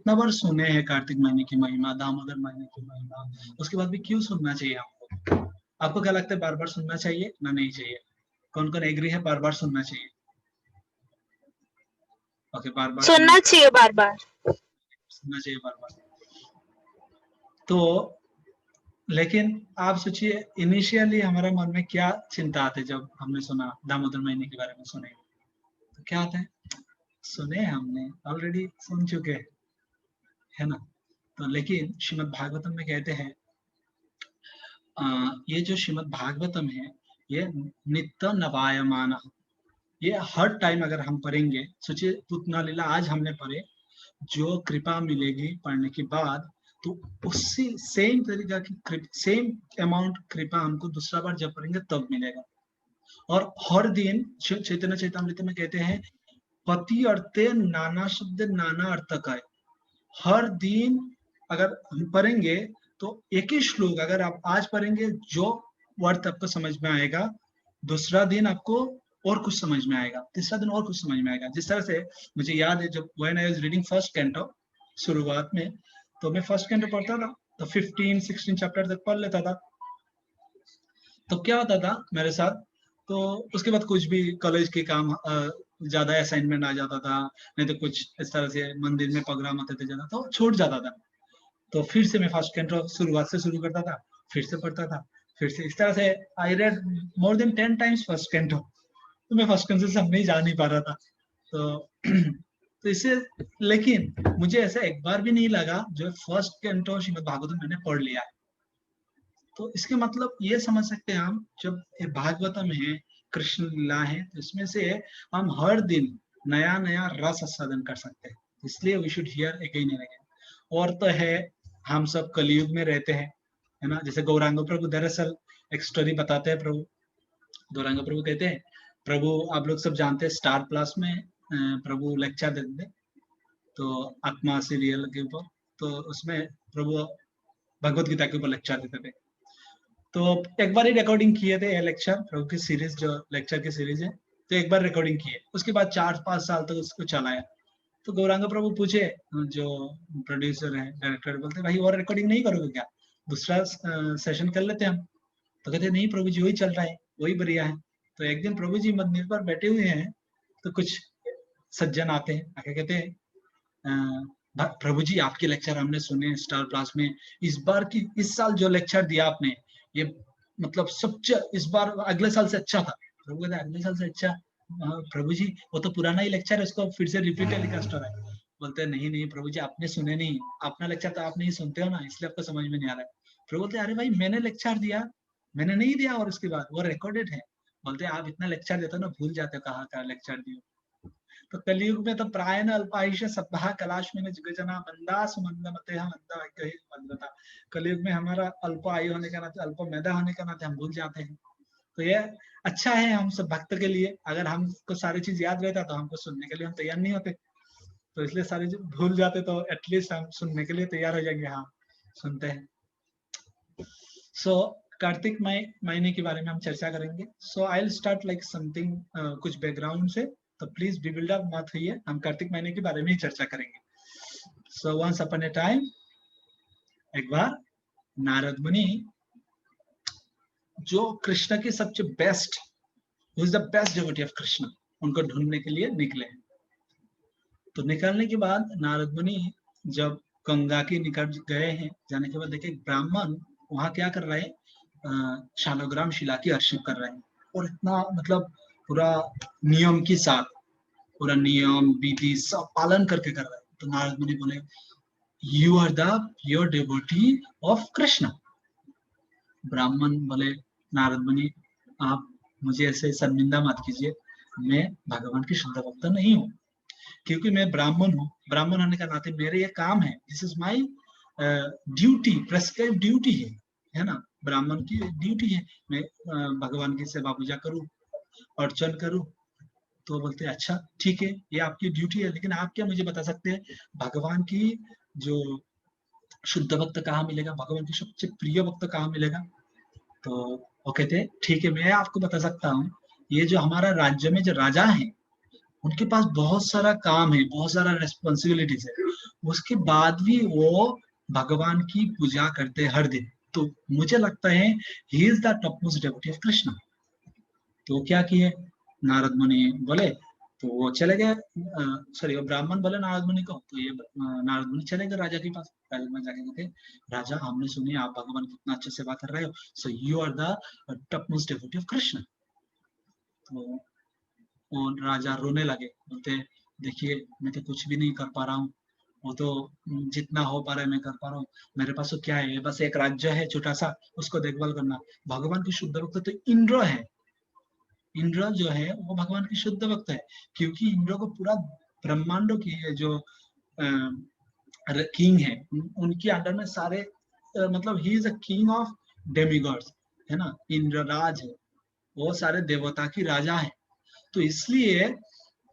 इतना बार सुने हैं कार्तिक महीने की महिमा, दामोदर महीने की महिमा, उसके बाद भी क्यों सुनना चाहिए हमको? आपको क्या लगता है, बार बार सुनना चाहिए ना नहीं चाहिए? कौन कौन एग्री है बार बार सुनना चाहिए? ओके, बार बार सुनना चाहिए, बार बार सुनना चाहिए बार बार। तो लेकिन आप सोचिए, इनिशियली हमारे मन में क्या चिंता आते जब हमने सुना दामोदर महीने के बारे में सुने, तो क्या आता है? सुने हमने, ऑलरेडी सुन चुके हैं, है ना? तो लेकिन श्रीमद् भागवतम में कहते हैं, ये जो श्रीमद् भागवतम है ये नित्य नवायमान, ये हर टाइम अगर हम पढ़ेंगे, सोचिए पूतना लीला आज हमने पढ़े, जो कृपा मिलेगी पढ़ने के बाद, तो उसी सेम तरीका की सेम अमाउंट कृपा हमको दूसरा बार जब पढ़ेंगे तब मिलेगा। और हर दिन चैतन्य चैतामृत में कहते हैं, पति अर्थे नाना शब्द नाना अर्थ का है। हर दिन अगर हम पढ़ेंगे तो एक ही श्लोक अगर आप आज पढ़ेंगे, जो वर्ड आपको समझ में आएगा, दूसरा दिन आपको और कुछ समझ में आएगा, तीसरा दिन और कुछ समझ में आएगा। जिस तरह से मुझे याद है, जब when I was reading first canto शुरुआत में, तो मैं फर्स्ट कैंटो पढ़ता था तो 15-16 चैप्टर तक पढ़ लेता था। तो क्या होता था मेरे साथ, तो उसके बाद कुछ भी कॉलेज के काम, ज्यादा असाइनमेंट आ जाता था, नहीं तो कुछ इस तरह से मंदिर में प्रोग्राम आते थे ज्यादा, तो छूट जाता था। तो फिर से मैं फर्स्ट कैंटो शुरुआत से शुरू करता था, फिर से पढ़ता था, फिर से इस तरह से I read more than 10 times first canto. तो मैं फर्स्ट कैंटो से हम नहीं जा नहीं पा रहा था। तो तो इससे, लेकिन मुझे ऐसा एक बार भी नहीं लगा जो फर्स्ट कैंटो श्रीमद् भागवतम मैंने पढ़ लिया है। तो इसके मतलब ये समझ सकते हैं हम, जब ये भागवतम है, कृष्ण लीला है, तो इसमें से हम हर दिन नया नया रस आस्वादन कर सकते हैं। इसलिए we should hear again and again. और तो है, हम सब कलयुग में रहते हैं, है ना? जैसे गौरांग प्रभु दरअसल एक स्टोरी बताते हैं प्रभु। गौरांग प्रभु कहते हैं, प्रभु आप लोग सब जानते हैं स्टार प्लस में प्रभु लेक्चर देते थे, तो आत्मा सीरियल के ऊपर, तो उसमें प्रभु भगवत गीता के ऊपर लेक्चर देते थे। तो एक बार ही रिकॉर्डिंग किए थे ये लेक्चर, प्रभु की सीरीज जो लेक्चर की सीरीज है, तो एक बार रिकॉर्डिंग किए, उसके बाद 4-5 साल तक उसको चलाया। तो गौरांग प्रभु पूछे, जो प्रोड्यूसर है, डायरेक्टर, बोलते भाई और रिकॉर्डिंग नहीं करोगे क्या, दूसरा सेशन कर लेते हम? तो कहते नहीं प्रभु जी, वही चल रहा है, वही बढ़िया है। तो एक दिन प्रभु जी मंदिर पर बैठे हुए हैं, तो कुछ सज्जन आते हैं, आके कहते हैं, प्रभु जी आपके लेक्चर हमने सुने स्टार प्लस में, इस साल जो लेक्चर दिया आपने, ये मतलब सबसे इस बार अगले साल से अच्छा था। प्रभु कहते अगले साल से अच्छा? प्रभु जी वो तो पुराना ही लेक्चर है, उसको फिर से रिपीट टेलीकास्ट हो रहा है। बोलते नहीं नहीं प्रभु जी, आपने सुने नहीं, अपना लेक्चर तो आप नहीं सुनते हो ना, इसलिए आपको समझ में नहीं आ रहा है। प्रभु बोलते अरे भाई, मैंने लेक्चर दिया, मैंने नहीं दिया, और उसके बाद वो रिकॉर्डेड है। बोलते आप इतना लेक्चर देते हो ना, भूल जाते हो कहाँ का लेक्चर दियो। तो कलयुग में तो प्रायण अल्पायुष सप्ताह कलाश में जुगजना मंदा सुमंद मते हम मंदा कही मंदता। कलयुग में हमारा अल्प आयु होने का नाते, अल्प मैदा होने का नाते हम भूल जाते हैं। तो ये अच्छा है हम सब भक्त के लिए, अगर हमको सारी चीज याद रहता तो हमको सुनने के लिए हम तैयार नहीं होते, तो इसलिए सारी चीज भूल जाते, तो एटलीस्ट हम सुनने के लिए तैयार हो जाएंगे, हाँ सुनते हैं। सो कार्तिक महीने के बारे में हम चर्चा करेंगे। So I will start like something, कुछ बैकग्राउंड से, तो प्लीज बी बिल्ड अप मत होइए, हम कार्तिक महीने के बारे में ही चर्चा करेंगे। So once upon a time, एक बार नारद मुनि, जो कृष्ण के सबसे best, who is the best devotee of Krishna, उनको ढूंढने के लिए निकले। तो निकलने के बाद नारद मुनि जब गंगा के निकट गए हैं, जाने के बाद देखे ब्राह्मण वहां क्या कर रहे हैं, शालग्राम शिला की अर्शित कर रहे हैं, और इतना मतलब पूरा नियम के साथ, पूरा नियम विधि सब पालन करके कर रहे हैं। तो नारद मुनि बोले, you are the pure devotee of Krishna. ब्राह्मण बोले, नारद मुनि आप मुझे ऐसे शर्मिंदा मत कीजिए, मैं भगवान की शुद्ध भक्त नहीं हूँ, क्योंकि मैं ब्राह्मण हूँ, ब्राह्मण होने का नाते मेरे ये काम है, this is my duty, prescribe duty है ना, ब्राह्मण की ड्यूटी है, मैं भगवान की सेवा पूजा करूँ, अर्चन करूँ। तो बोलते अच्छा ठीक है, ये आपकी ड्यूटी है, लेकिन आप क्या मुझे बता सकते हैं भगवान की जो शुद्ध भक्त कहाँ मिलेगा, भगवान की सबसे प्रिय भक्त कहाँ मिलेगा? तो वो कहते ठीक है, मैं आपको बता सकता हूँ, ये जो हमारा राज्य में जो राजा है, उनके पास बहुत सारा काम है, बहुत सारा रेस्पॉन्सिबिलिटीज है, उसके बाद भी वो भगवान की पूजा करते हैं हर दिन। तो मुझे लगता है ही is the top most devotee of Krishna. तो क्या किए नारद मुनि बोले, तो वो चले गए, सॉरी वो ब्राह्मण बोले नारद मुनि को, तो ये नारद मुनि चले गए राजा के पास। राजा में जाके कहते, राजा हमने सुनी आप भगवान की इतना अच्छे सेवा कर रहे हो, so you are the top most devotee of Krishna. तो वो राजा रोने लगे, बोलते देखिए मैं तो कुछ भी नहीं कर पा रहा हूँ, वो तो जितना हो पा रहा है मैं कर पा रहा हूँ, मेरे पास तो क्या है, बस एक राज्य है छोटा सा, उसको देखभाल करना। भगवान की शुद्ध भक्त तो इंद्र है, इंद्र जो है वो भगवान की शुद्ध भक्त है, क्योंकि इंद्र को पूरा ब्रह्मांडों की जो किंग है, उनके अंडर में सारे मतलब he is a king of demigods, है ना, इंद्र राज है, वो सारे देवता की राजा है। तो इसलिए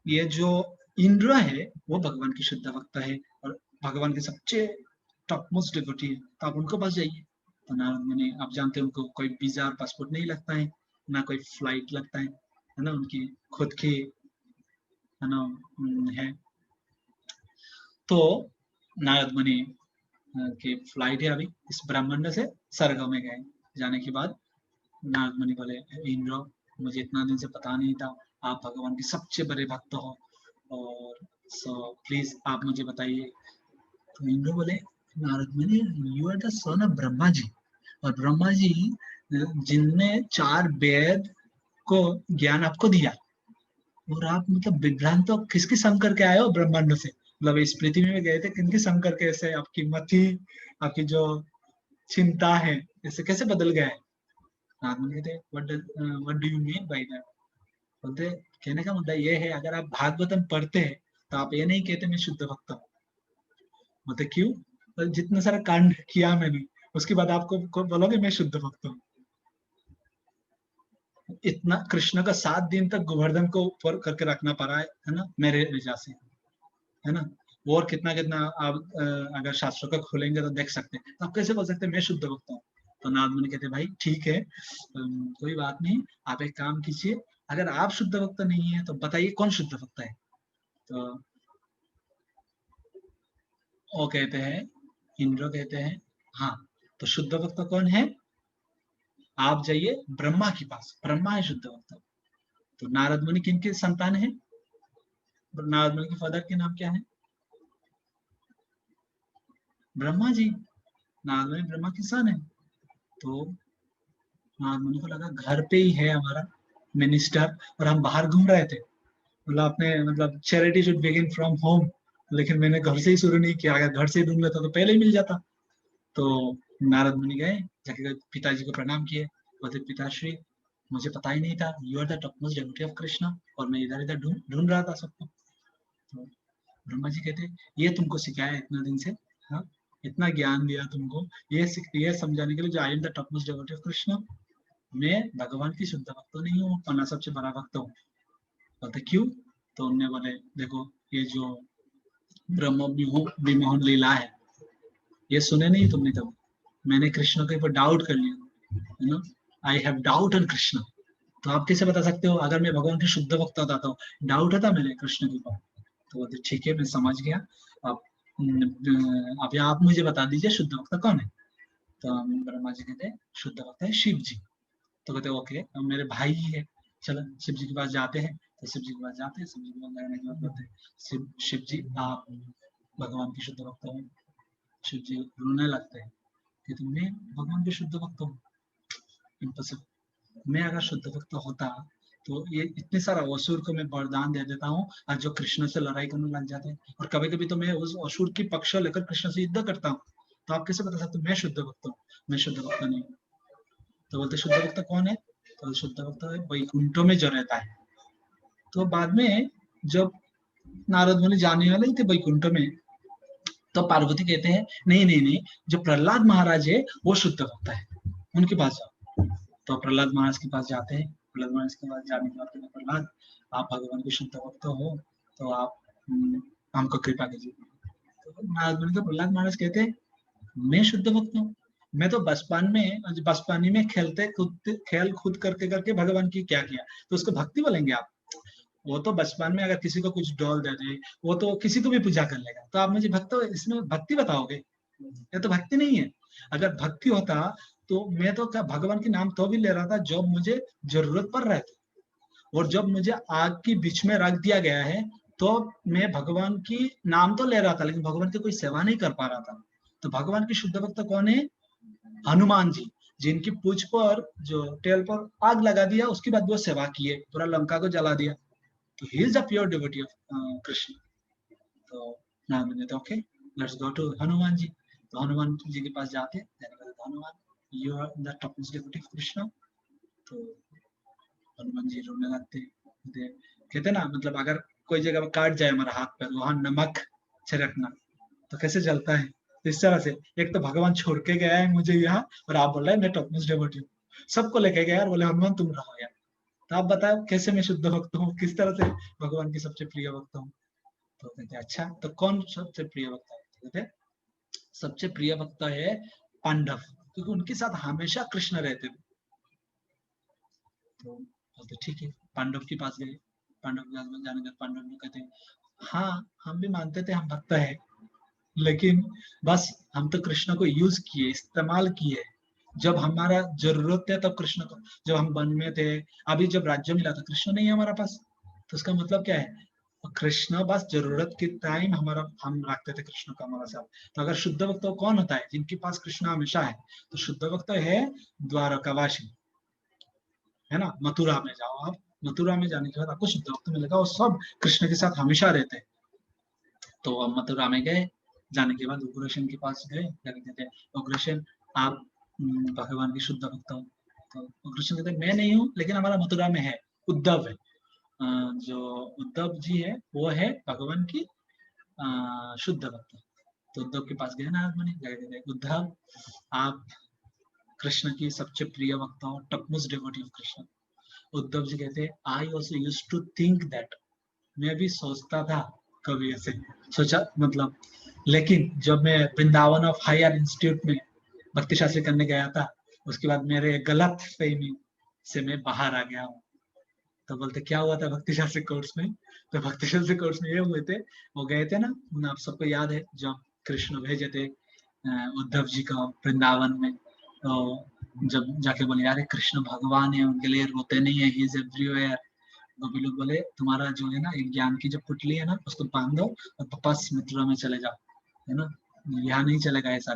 ये जो इंद्र है वो भगवान की शुद्ध भक्त है, और भगवान के सबसे टॉप मोस्ट डिवोटी है, तो आप उनको पास जाइए। तो नारद मुनि, आप जानते हैं उनको कोई वीजा और पासपोर्ट नहीं लगता है, ना कोई फ्लाइट लगता है ना, उनकी खुद की है ना है। तो नारद मुनि की फ्लाइट है अभी इस ब्रह्मांड से स्वर्ग में गए। जाने के बाद नारद मुनि बोले, इंद्र मुझे इतना दिन से पता नहीं था आप भगवान के सबसे बड़े भक्त हो, और सो प्लीज आप मुझे बताइए। तो इंद्र बोले, Narad Muni you are the son of Brahma ji, और ब्रह्मा जी जिनने 4 वेद को ज्ञान आपको दिया, और आप मतलब विभ्रांत तो किसकी संग करके आए हो ब्रह्मांड से, मतलब इस पृथ्वी में गए थे किनकी संग करके, ऐसे आपकी मति, आपकी जो चिंता है, ऐसे कैसे बदल गया है। नारद कहते, what do you mean by that. बोलते, कहने का मुद्दा ये है, अगर आप भागवतम पढ़ते हैं तो आप ये नहीं कहते मैं शुद्ध भक्त हूँ। बोलते क्यों, तो जितना सारा कांड किया मैंने, उसके बाद आपको बोलोगे मैं शुद्ध भक्त हूँ। इतना कृष्ण का 7 दिन तक गोवर्धन को ऊपर करके रखना पड़ा है ना, मेरे वजह से, है ना। और कितना कितना आप अगर शास्त्रों को खोलेंगे तो देख सकते हैं, तो आप कैसे बोल सकते हैं मैं शुद्ध भक्त हूँ। तो नारद मुनि कहते भाई ठीक है, कोई बात नहीं, आप एक काम कीजिए, अगर आप शुद्ध भक्त नहीं है तो बताइए कौन शुद्ध भक्त है। तो वो कहते हैं, इंद्र कहते हैं, हाँ, तो शुद्ध भक्त कौन है, आप जाइए ब्रह्मा के पास, ब्रह्मा है शुद्ध भक्त। तो नारद मुनि किनके संतान है, नारद मुनि के फादर के नाम क्या है, ब्रह्मा जी, नारद मुनि ब्रह्मा की सन है। तो नारद मुनि को लगा घर पे ही है हमारा मिनिस्टर, और हम बाहर घूम रहे थे, मतलब अपने मतलब charity should begin from home, लेकिन मैंने घर से ही शुरू नहीं किया, अगर घर से ही ढूंढ लेता तो पहले ही मिल जाता। तो नारद मुनि गए, जाके पिताजी को प्रणाम किए, बोलते पिताश्री मुझे पता ही नहीं था you are the top most devotee of Krishna, और मैं इधर इधर ढूंढ रहा था सबको। तो ब्रह्मा जी कहते, ये तुमको सिखाया इतना दिन से, हाँ, इतना ज्ञान दिया तुमको, ये समझाने के लिए जो I am the top most devotee of Krishna, मैं भगवान की शुद्ध भक्त तो नहीं हूँ, वरना सबसे बड़ा भक्त हूँ। बोलते क्यों। तो उनने बोले देखो, ये जो ब्रह्म विमोहन लीला है, ये सुने नहीं तुमने कभी, मैंने कृष्ण के ऊपर डाउट कर लिया, है ना, I have doubt on Krishna. तो आप कैसे बता सकते हो अगर मैं भगवान के शुद्ध भक्त बताता हूँ, डाउट था मेरे कृष्ण के ऊपर। तो बोलते ठीक है मैं समझ गया, अब अब आप मुझे बता दीजिए शुद्ध भक्त कौन है। तो ब्रह्मा जी कहते हैं शुद्ध भक्त है शिव जी। तो कहते ओके, अब मेरे भाई ही है, चलो शिव जी के पास जाते हैं। तो शिव जी के पास जाते हैं, शिव जी के पास जाने के बाद बोलते हैं, शिव जी आप भगवान के शुद्ध भक्त हो। शिव जी रोने लगते हैं कि तुमने भगवान के शुद्ध भक्त हो, इम्पॉसिबल, मैं अगर शुद्ध भक्त होता तो ये इतने सारा असुर को मैं वरदान दे देता हूँ, और जो कृष्ण से लड़ाई करने लग जाते हैं, और कभी कभी तो मैं उस असुर की पक्ष लेकर कृष्ण से युद्ध करता हूँ। तो आप कैसे बता सकते हो मैं शुद्ध भक्त हूँ, मैं शुद्ध भक्त नहीं हूँ। तो बोलते शुद्ध भक्त कौन है, तो शुद्ध भक्त है वैकुंठों में जो रहता है। तो बाद में जब नारद मुनि जाने वाले थे वैकुंठ में, तो पार्वती कहते हैं नहीं नहीं नहीं, जो प्रहलाद महाराज है वो शुद्ध भक्त है, उनके पास जाओ। तो प्रहलाद महाराज के पास जाते हैं, प्रहलाद महाराज के पास जाने के बाद कहते हैं, प्रहलाद आप भगवान के शुद्ध भक्त हो, तो आप हमको कृपा कीजिए। तो नारद मुनि को प्रहलाद महाराज कहते हैं मैं शुद्ध भक्त हूँ, मैं तो बचपन में खेलते कूदते खेल कूद करके करके भगवान की क्या किया, तो उसको भक्ति बोलेंगे आप। वो तो बचपन में अगर किसी को कुछ डॉल दे दे, वो तो किसी को भी पूजा कर लेगा। तो आप मुझे भक्त, इसमें भक्ति बताओगे? ये तो भक्ति नहीं है। अगर भक्ति होता तो मैं तो क्या भगवान के नाम तो भी ले रहा था जब मुझे जरूरत पड़ रहा है, और जब मुझे आग के बीच में रख दिया गया है तो मैं भगवान की नाम तो ले रहा था, लेकिन भगवान की कोई सेवा नहीं कर पा रहा था। तो भगवान की शुद्ध भक्त कौन है? हनुमान जी, जिनकी पूंछ पर, जो टेल पर आग लगा दिया, उसके बाद वो सेवा किए, पूरा लंका को जला दिया। तो he is the pure devotee of Krishna. तो नाम मैंने तो okay, let's go to Hanuman ji. तो हनुमान जी के पास जाते हैं, Hanuman you are the top devotee of Krishna. तो हनुमान जी रोने लगते हैं। कहते ना, मतलब अगर कोई जगह में काट जाए हमारा हाथ पैर, वहां नमक छिड़कना, तो कैसे चलता है? इस तरह से एक तो भगवान छोड़ के गया है मुझे यहाँ, और आप बोल रहे हैं मैं टॉप मोस्ट डिवोटी हूँ। सबको लेके गया और बोले हनुमान तुम रहो यार। तो आप बताओ कैसे मैं शुद्ध भक्त हूँ, किस तरह से भगवान की सबसे प्रिय भक्त हूँ? तो कहते अच्छा, तो कौन सबसे प्रिय भक्त है? तो कहते सबसे प्रिय भक्त है पांडव, क्योंकि उनके साथ हमेशा कृष्ण रहते थे। तो बोलते ठीक है, पांडव के पास गए। पांडव के पास जाने के पांडव लोग कहते हाँ हम भी मानते थे हम भक्त है, लेकिन बस हम तो कृष्ण को यूज किए, इस्तेमाल किए। जब हमारा जरूरत है तब कृष्ण को, जब हम वन में थे, अभी जब राज्य मिला था, कृष्ण नहीं है हमारा पास। तो उसका मतलब क्या है? कृष्ण बस जरूरत के टाइम हमारा, हम रखते थे कृष्ण को हमारा साथ। तो अगर शुद्ध भक्त कौन होता है? जिनके पास कृष्ण हमेशा है। तो शुद्ध भक्त है द्वारकावासी, है ना। मथुरा में जाओ आप, मथुरा में जाने के बाद आपको शुद्ध भक्त मिलेगा, और सब कृष्ण के साथ हमेशा रहते हैं। तो हम मथुरा में गए, जाने के बाद उग्रसेन के पास गए, क्या कहते थे, उग्रसेन आप भगवान की शुद्ध भक्त हो? तो उग्रसेन कहते मैं नहीं हूँ, लेकिन हमारा मथुरा में है, उद्धव है। जो उद्धव जी है वो है भगवान की शुद्ध भक्त। तो उद्धव के पास गए ना आदमी, गए उद्धव आप कृष्ण की सबसे प्रिय भक्त हो, topmost devotee of Krishna. Uddhav ji कहते I also used to think that, मैं भी सोचता था कभी ऐसे, सोचा मतलब, लेकिन जब मैं वृंदावन ऑफ हायर इंस्टीट्यूट में भक्ति शास्त्री करने गया था, उसके बाद मेरे गलत फहमी से मैं बाहर आ गया हूँ। तो बोलते क्या हुआ था भक्ति शास्त्री कोर्स में? तो भक्ति शास्त्री कोर्स में ये हुए थे, वो गए थे ना, आप सबको याद है जब कृष्ण भेजे थे उद्धव जी का वृंदावन में, तो जब जाके बोले यार कृष्ण भगवान है, उनके लिए रोते नहीं है, ही इज एवरीवेयर। गोपी लोग बोले तुम्हारा जो है ना एक ज्ञान की जो पुटली है ना, उसको बांध दो और वापस मथुरा में चले जाओ, है ना, यहाँ नहीं चलेगा ऐसा।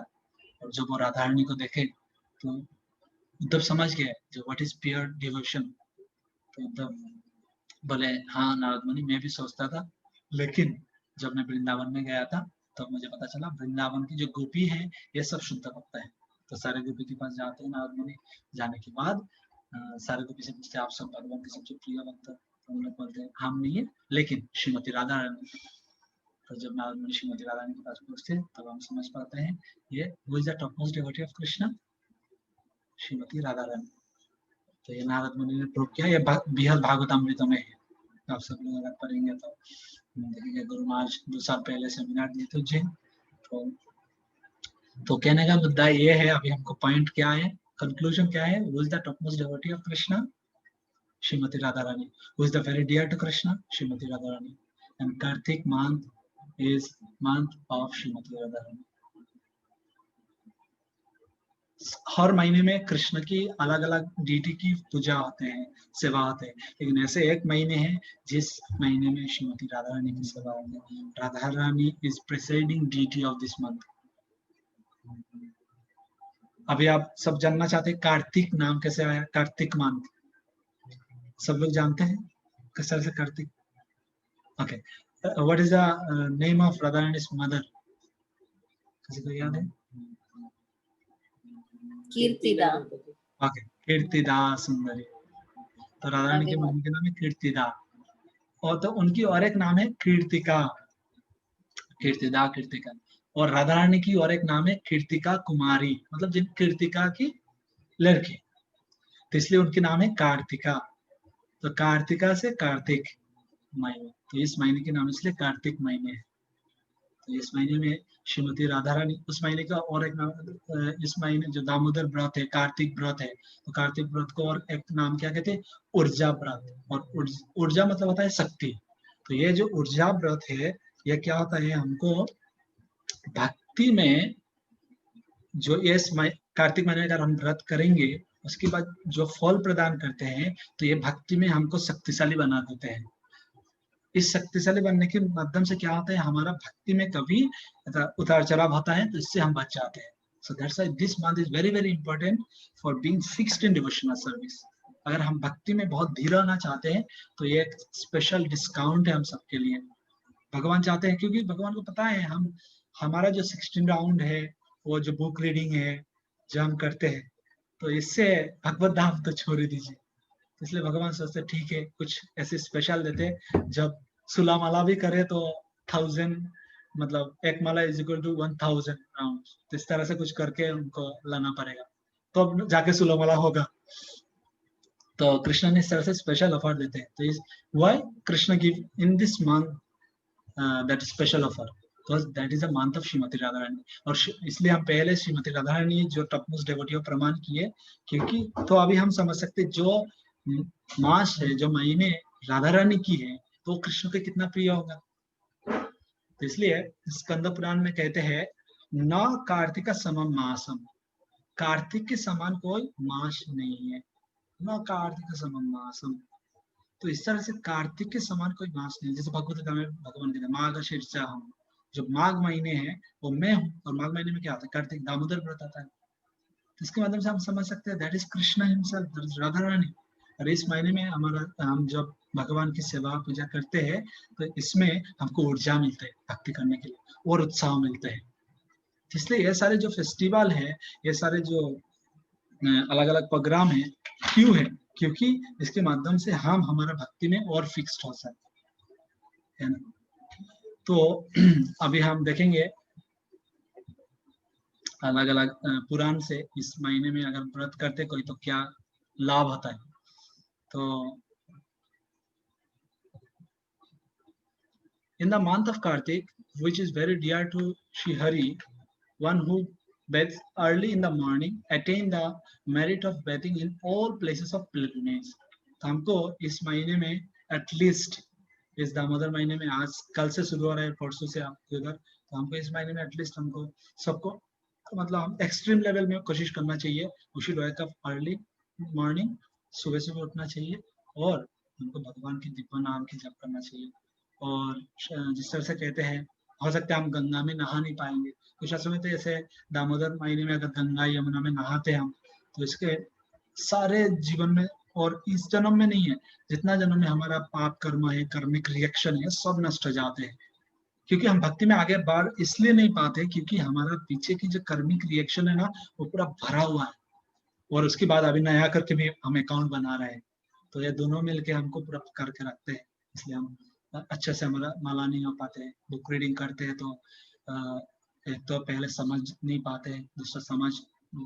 और जब वो राधारणी को देखे तो उद्धव समझ गए जो व्हाट इज प्योर डिवोशन। तो उद्धव बोले हाँ नारद मुनि, मैं भी सोचता था, लेकिन जब मैं वृंदावन में गया था तब मुझे पता चला वृंदावन की जो गोपी है ये सब शुद्ध भक्त है। तो सारे गोपी के पास जाते हैं नारद मुनि, जाने के बाद सारे गोपी से पूछते आप सब भगवान के सबसे प्रिय भक्त है? तो हम लोग बोलते हैं हम नहीं है, लेकिन श्रीमती राधा रानी। तो जब नारद मुनि श्रीमती राधा रानी के पास पूछते हैं तब हम समझ पाते हैं ये who is the topmost devotee of Krishna, Shrimati Radha Rani. तो ये नारद मुनि ने प्रूव किया, ये बृहद भागवतामृत में है। आप सब लोग अगर पढ़ेंगे तो देखेंगे, गुरु महाराज 2 साल पहले सेमिनार दिए थे उज्जैन। तो कहने का मुद्दा ये है, अभी हमको पॉइंट क्या है, कंक्लूजन क्या है, who is the topmost devotee of Krishna, Shrimati Radha Rani. Who is the very dear to Krishna, Shrimati Radha Rani. And Kartik month is month of Shrimati Radha Rani. हर महीने में कृष्ण की अलग अलग डीटी की पूजा होते हैं, सेवा होते हैं, लेकिन ऐसे एक महीने हैं जिस महीने में श्रीमती राधा रानी की सेवा होती है। Radha Rani is presiding deity of this month. अभी आप सब जानना चाहते हैं कार्तिक नाम कैसे आया, कार्तिक मंथ सब लोग जानते हैं किस तरह से Kartik? Okay, what is the name of Radha Rani's mother? किसी को याद है? कीर्तिदा। ओके, कीर्तिदा सुंदरी। तो राधा रानी की मम्मी का नाम है कीर्तिदा, और तो उनकी और एक नाम है कीर्तिका, कीर्तिदा कीर्तिका। और राधा रानी की और एक नाम है कीर्तिका कुमारी, मतलब जिन कीर्तिका की लड़की, तो इसलिए उनके नाम है कार्तिका। तो कार्तिका से कार्तिक महीने, तो इस महीने के नाम इसलिए कार्तिक महीने है। तो इस महीने में श्रीमती राधा रानी। उस महीने का और एक नाम, इस महीने जो दामोदर व्रत है, कार्तिक व्रत है, तो कार्तिक व्रत को और एक नाम क्या कहते हैं, ऊर्जा व्रत। और ऊर्जा मतलब होता है शक्ति। तो ये जो ऊर्जा व्रत है, ये क्या होता है, हमको भक्ति में जो ये कार्तिक महीने अगर हम व्रत करेंगे, उसके बाद जो फल प्रदान करते हैं, तो ये भक्ति में हमको शक्तिशाली बना देते हैं। इस शक्तिशाली बनने के माध्यम से क्या होता है, हमारा भक्ति में कभी उतार चढ़ाव होता है, तो इससे हम बच जाते हैं। So that's why this month is very very important for being fixed in devotional service. अगर हम भक्ति में बहुत धीरे रहना चाहते हैं, तो ये एक स्पेशल डिस्काउंट है हम सबके लिए। भगवान चाहते हैं, क्योंकि भगवान को पता है हम हमारा जो 16 राउंड है, वो जो बुक रीडिंग है जो हम करते हैं, तो इससे भगवत धाम तो छोड़ ही दीजिए। इसलिए भगवान सोचते ठीक है, कुछ ऐसे स्पेशल देते। जब सुला माला भी करे तो 1000, मतलब एक माला इज इक्वल टू 1000 राउंड, तो इस तरह से कुछ करके उनको लाना पड़ेगा, तो अब जाके सुला माला होगा। तो कृष्ण ने इस तरह से स्पेशल ऑफर देते हैं। तो इस why Krishna give in this month that special offer, because that is a month of Shrimati Radha Rani. और इसलिए हम पहले श्रीमती राधा रानी जो टॉपमोस्ट डिवोटी प्रमाण किए, क्योंकि तो अभी हम समझ सकते जो मास है, जो महीने राधा रानी की है, तो कृष्ण को कितना प्रिय होगा। तो इसलिए स्कंद पुराण में कहते हैं, न कार्तिक समम मासम, कार्तिक के समान कोई मास नहीं है, न कार्तिक समम मासम। तो इस तरह से कार्तिक के समान कोई मास नहीं। जैसे भगवत गीता में भगवान कहते हैं, माघ शीर्षा हम, जो माघ महीने हैं वो मैं हूँ। और माघ महीने में क्या आता है, कार्तिक दामोदर व्रत आता है। तो इसके माध्यम से हम समझ सकते हैं that is Krishna himself, that is Radha Rani. और इस महीने में हमारा हम जब भगवान की सेवा पूजा करते हैं, तो इसमें हमको ऊर्जा मिलता है भक्ति करने के लिए, और उत्साह मिलता है। इसलिए ये सारे जो फेस्टिवल है, ये सारे जो अलग अलग प्रोग्राम है, क्यों है, क्योंकि इसके माध्यम से हम हमारा भक्ति में और फिक्स्ड हो सकते हैं। तो अभी हम देखेंगे अलग अलग पुराण से, इस महीने में अगर व्रत करते कोई तो क्या लाभ होता है। तो in the month of Kartik, which is very dear to Shri Hari, one who bathes early in the morning attain the merit of bathing in all places of pilgrimage. तो हमको इस महीने में एटलीस्ट, इस दामोदर महीने में, आज कल से शुरू हो रहा है, परसों से आपके उधर, तो हमको इस महीने में एटलीस्ट हमको सबको मतलब हम एक्सट्रीम लेवल में कोशिश करना चाहिए। We should wake up early morning, सुबह सुबह उठना चाहिए, और हमको भगवान के दिव्य नाम की जप करना चाहिए। और जिस तरह से कहते हैं, हो सकता है हम गंगा में नहा नहीं पाएंगे, कुछ ऐसे में तो ऐसे दामोदर महीने में अगर गंगा यमुना में नहाते हैं हम, तो इसके सारे जीवन में, और इस जन्म में नहीं है, जितना जन्म में हमारा पाप कर्म है, कर्मिक रिएक्शन है, सब नष्ट हो जाते हैं। क्योंकि हम भक्ति में आगे बढ़ इसलिए नहीं पाते, क्योंकि हमारा पीछे की जो कर्मिक रिएक्शन है ना, वो पूरा भरा हुआ है, और उसके बाद अभी नया करके भी हम अकाउंट बना रहे हैं। तो ये दोनों मिलके हमको पूरा करके रखते हैं, इसलिए हम अच्छे से हमारा माला नहीं हो पाते। बुक रीडिंग करते हैं तो एक तो पहले समझ नहीं पाते, दूसरा समझ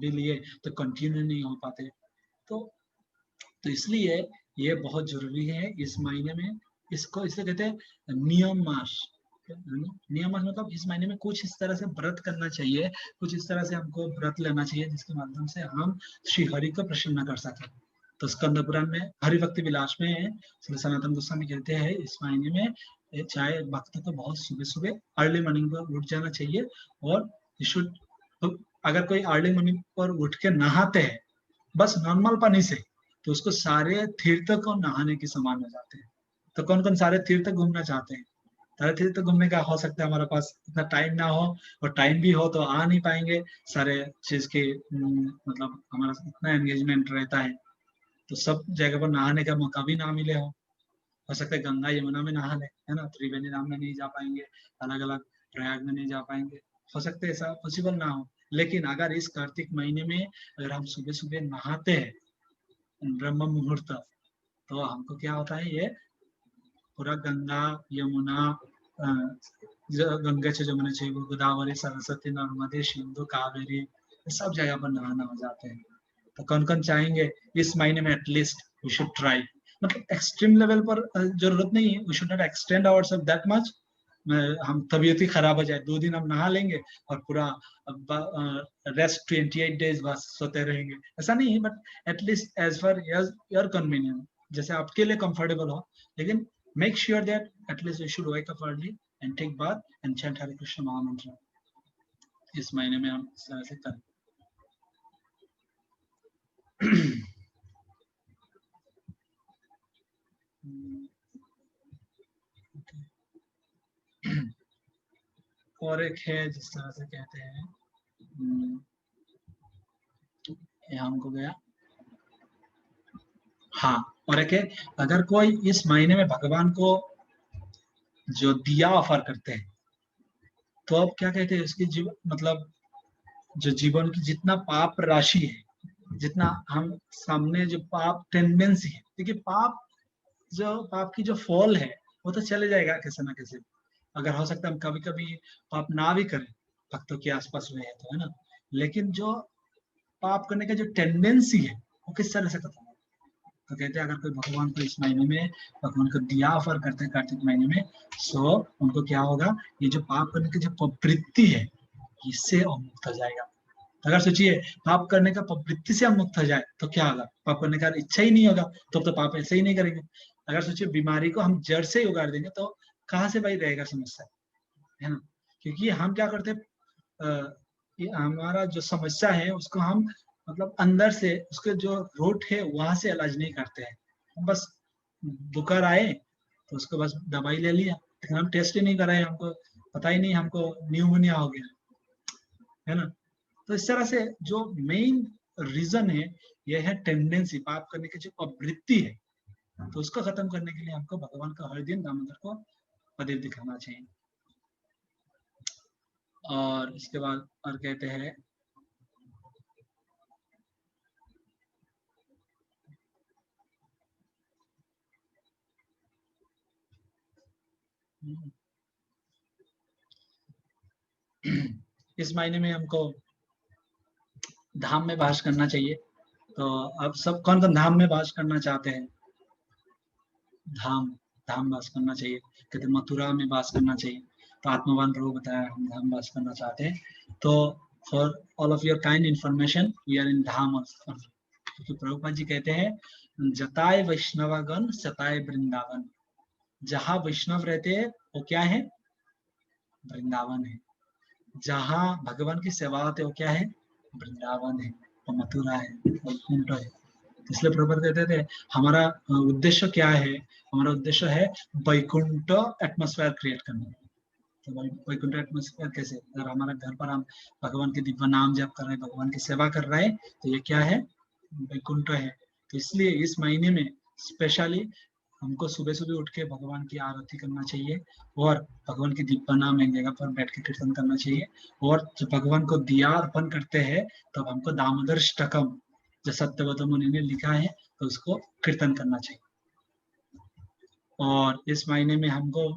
भी लिए तो कंटिन्यू नहीं हो पाते। तो इसलिए ये बहुत जरूरी है इस महीने में। इसको इससे कहते हैं नियम मास। नियम मास मतलब इस महीने में कुछ इस तरह से व्रत करना चाहिए, कुछ इस तरह से हमको व्रत लेना चाहिए, जिसके माध्यम से हम श्री हरि को प्रसन्न कर सकें। तो स्कंद पुराण में हरि भक्ति विलास में श्री सनातन गोस्वामी कहते हैं, इस महीने में चाहे भक्त को बहुत सुबह सुबह अर्ली मॉर्निंग पर उठ जाना चाहिए, और शुड, तो अगर कोई अर्ली मॉर्निंग पर उठ के नहाते हैं बस नॉर्मल पानी से, तो उसको सारे तीर्थ को नहाने के समान हो जाते हैं। तो कौन कौन सारे तीर्थ घूमना चाहते हैं? सारे तीर्थ घूमने का हो सकता है हमारे पास इतना टाइम ना हो, और टाइम भी हो तो आ नहीं पाएंगे सारे चीज के, मतलब हमारा इतना एंगेजमेंट रहता है, तो सब जगह पर नहाने का मौका भी ना मिले हो सकता है गंगा यमुना में नहा ले, है ना, त्रिवेणी धाम में नहीं जा पाएंगे, अलग अलग प्रयाग में नहीं जा पाएंगे, हो सकता है ऐसा पॉसिबल ना हो। लेकिन अगर इस कार्तिक महीने में अगर हम सुबह सुबह नहाते हैं ब्रह्म मुहूर्त, तो हमको क्या होता है, ये पूरा गंगा यमुना, गंगा से जमुना से गोदावरी सरस्वती नर्मदे सिंधु कावेरी, सब जगह पर नहाना हो जाते हैं। तो कौन कौन चाहेंगे इस महीने में एटलीस्ट वी शुड ट्राई, मतलब एक्सट्रीम लेवल पर जरूरत नहीं है, we should not extend ourselves that much, हम तबीयत ही खराब हो जाए, 2 दिन हम नहा लेंगे और पूरा रेस्ट 28 डेज बस सोते रहेंगे, ऐसा नहीं है, but at least as for your convenience, जैसे आपके लिए कंफर्टेबल हो, लेकिन make sure that at least you should wake up early and take bath and chant Hare Krishna महामंत्र। इस महीने में हम इस तरह से करें। और एक है जिस तरह से कहते हैं, ये हमको गया, हाँ, और एक है, अगर कोई इस महीने में भगवान को जो दिया ऑफर करते हैं, तो अब क्या कहते हैं, उसकी जीवन मतलब जो जीवन की जितना पाप राशि है, जितना हम सामने जो पाप टेंडेंसी है, देखिए पाप की जो फॉल है वो तो चले जाएगा कैसे ना कैसे, अगर हो सकता है हम कभी कभी पाप ना भी करें भक्तों के आसपास में है तो, है ना, लेकिन जो पाप करने का जो टेंडेंसी है वो किस तरह से खत्म, तो कहते हैं अगर कोई भगवान को इस महीने में भगवान को दिया ऑफर करते हैं कार्तिक महीने में, सो उनको क्या होगा, ये जो पाप करने की जो प्रवृत्ति है इससे मुक्त हो जाएगा। अगर सोचिए पाप करने का प्रवृत्ति से हम मुक्त हो जाए तो क्या होगा, पाप करने का इच्छा ही नहीं होगा तो पाप ऐसे ही नहीं करेंगे। अगर सोचिए बीमारी को हम जड़ से ही उगाड़ देंगे तो कहाँ से भाई रहेगा समस्या, है ना, क्योंकि हम क्या करते हैं, हमारा जो समस्या है उसको हम मतलब अंदर से उसके जो रूट है वहां से इलाज नहीं करते हैं, हम बस बुखार आए तो उसको बस दवाई ले लिया, लेकिन हम टेस्ट ही नहीं कराए, हमको पता ही नहीं हमको न्यूमोनिया हो गया, है ना। तो इस तरह से जो मेन रीजन है यह है टेंडेंसी, पाप करने की जो प्रवृत्ति है, तो उसको खत्म करने के लिए हमको भगवान का हर दिन दामोदर को पदेव दिखाना चाहिए। और इसके बाद और कहते हैं इस महीने में हमको धाम में वास करना चाहिए, तो अब सब कौन कौन धाम में वास करना चाहते हैं, धाम वास करना चाहिए, कहते मथुरा में वास करना चाहिए, तो आत्मवान प्रभु बताया हम धाम वास करना चाहते हैं, तो for all of your kind information we are in dham, क्योंकि प्रभुपाद जी कहते हैं जताए वैष्णवगण सताए वृंदावन, जहाँ वैष्णव रहते हैं वो क्या है, वृंदावन है, जहाँ भगवान की सेवा होते वो क्या है, वृंदावन है, वो मथुरा है, वैकुंठ है। इसलिए प्रभुपाद कहते थे हमारा उद्देश्य क्या है, हमारा उद्देश्य है वैकुंठ एटमॉस्फेयर क्रिएट करना। तो वैकुंठ एटमॉस्फेयर कैसे, अगर हमारा घर पर हम भगवान के दिव्य नाम जप कर रहे हैं, भगवान की सेवा कर रहे हैं, तो ये क्या है, वैकुंठ है। तो इसलिए इस महीने में स्पेशली हमको सुबह सुबह उठ के भगवान की आरती करना चाहिए और भगवान की दिव्य नाम एक जगह पर बैठ के कीर्तन करना चाहिए, और जब भगवान को दिया अर्पण करते हैं तब तो हमको दामोदर अष्टकम जो सत्यव्रत मुनि ने लिखा है तो उसको कीर्तन करना चाहिए। और इस महीने में हमको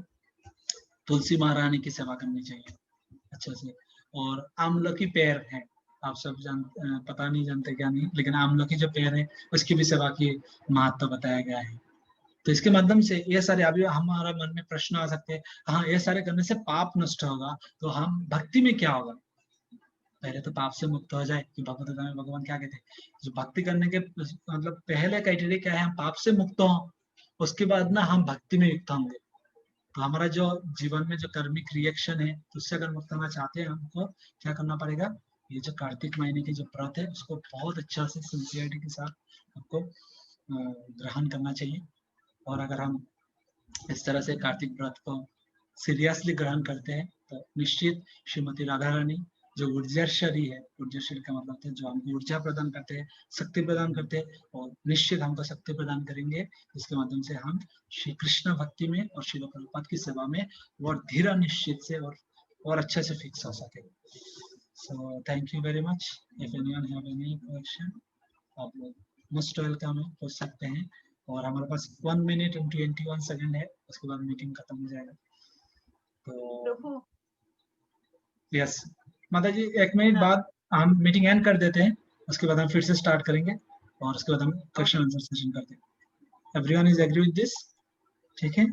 तुलसी महारानी की सेवा करनी चाहिए अच्छे से, और आमलकी पेड़ है, आप सब पता नहीं जानते क्या नहीं, लेकिन आमलकी जो पेड़ है उसकी भी सेवा की महत्व बताया गया है। तो इसके माध्यम से ये सारे अभी हमारा मन में प्रश्न आ सकते हैं, हाँ ये सारे करने से पाप नष्ट होगा, तो हम भक्ति में क्या होगा, पहले तो पाप से मुक्त हो जाए, कि भगवत में भगवान क्या कहते हैं, जो भक्ति करने के मतलब पहले क्राइटेरिया क्या है, हम पाप से मुक्त हो, उसके बाद ना हम भक्ति में युक्त होंगे, तो हमारा जो जीवन में जो कर्मिक रिएक्शन है तो उससे अगर मुक्त होना चाहते हैं हमको क्या करना पड़ेगा, ये जो कार्तिक महीने की जो व्रत है उसको बहुत अच्छा से सिंसियरिटी के साथ हमको ग्रहण करना चाहिए। और अगर हम इस तरह से कार्तिक व्रत को सीरियसली ग्रहण करते हैं तो निश्चित श्रीमती राधा रानी जो ऊर्जाशरी है, ऊर्जाशरी का मतलब है जो हमको ऊर्जा प्रदान करते हैं, शक्ति प्रदान करते हैं, और निश्चित हमको शक्ति प्रदान करेंगे जिसके माध्यम से हम श्री कृष्ण भक्ति में और श्रील प्रभुपाद की सेवा में और धीरा निश्चित से और अच्छे से फिक्स हो सके। So thank you very much. If anyone have any question आप लोग मोस्ट वेलकम है, पूछ सकते हैं। और हमारे पास 1 मिनट एंड 21 सेकंड है, उसके बाद मीटिंग खत्म हो जाएगा। तो यस माता जी 1 मिनट बाद हम मीटिंग एंड कर देते हैं, उसके बाद हम फिर से स्टार्ट करेंगे और उसके बाद हम क्वेश्चन आंसर सेशन करते हैं। Everyone is agree with this, ठीक है?